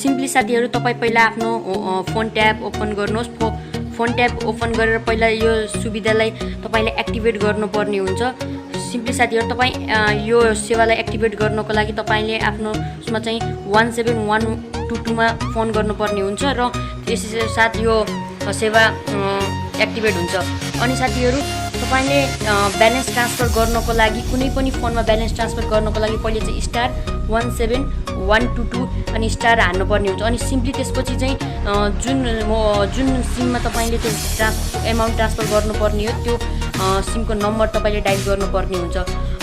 Simply साथीहरू तपाईँ पहिला आफ्नो फोन ट्याब ओपन गर्नुहोस्। फोन ट्याब ओपन गरेर पहिला यो सुविधालाई तपाईँले एक्टिभेट गर्नुपर्ने हुन्छ। सिम्पली साथीहरू तपाईँ यो सेवालाई एक्टिभेट गर्नको लागि तपाईँले आफ्नो उसमा चाहिँ 17122 मा फोन गर्नुपर्ने हुन्छ र त्यसै साथ यो सेवा एक्टिभेट हुन्छ। अनि साथीहरू तपाईले ब्यालेन्स ट्रान्सफर गर्नको लागि कुनै पनि फोनमा ब्यालेन्स ट्रान्सफर गर्नको लागि पहिले चाहिँ *17122 अनि स्टार हान्नुपर्ने हुन्छ। अनि सिम्पली त्यसपछि चाहिँ जुन सिममा तपाईले त्यो एमाउन्ट ट्रान्सफर गर्नुपर्ने हो त्यो सिमको नम्बर तपाईले डायल गर्नुपर्ने हुन्छ।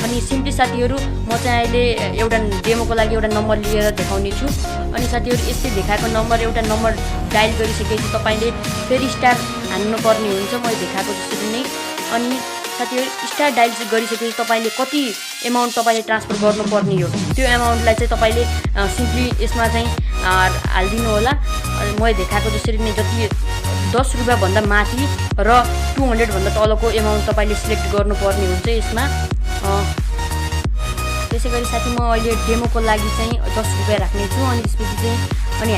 अनि सिम्पली साथीहरू म चाहिँ अहिले एउटा डेमोको लागि एउटा नम्बर लिएर देखाउने छु। अनि साथीहरू यस्तै देखाएको नम्बर एउटा नम्बर डायल गरिसकेपछि तपाईले फेरि स्टार हान्नुपर्ने हुन्छ मैले देखाएको जसरी नै। अनि साथीहरू स्टार डायल गरिसकेपछि तपाईले कति एमाउन्ट तपाईले ट्रान्सफर गर्नुपर्ने हो त्यो एमाउन्टलाई चाहिँ तपाईले सिम्पली यसमा चाहिँ हालिदिनु होला। मैले देखाएको जसरी नै जति 10 रुपैयाँ भन्दा माथि र 200 भन्दा तलको एमाउन्ट तपाईले सिलेक्ट गर्नुपर्ने हुन्छ यसमा। त्यसै गरी साथी म अहिले डेमोको लागि चाहिँ 10 रुपैयाँ राख्ने छु। अनि त्यसपछि चाहिँ अनि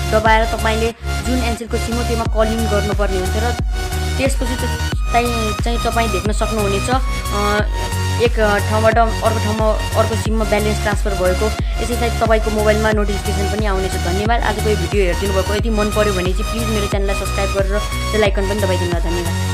# दबाएर तपाईले जुन एन्सरको सिम हो त्यसमा कलिङ गर्नुपर्ने हुन्छ र त्यसपछि चाहिँ तपाईँ देख्न सक्नुहुनेछ एक ठाउँबाट अर्को ठाउँमा अर्को सिममा ब्यालेन्स ट्रान्सफर भएको। यसैसाथ तपाईँको मोबाइलमा नोटिफिकेसन पनि आउनेछ। धन्यवाद। आजको यो भिडियो हेरिदिनु भएको यदि मन पर्यो भने चाहिँ प्लिज मेरो च्यानललाई सब्स्क्राइब गरेर बेल आइकन पनि दबाइदिनु होला। धन्यवाद।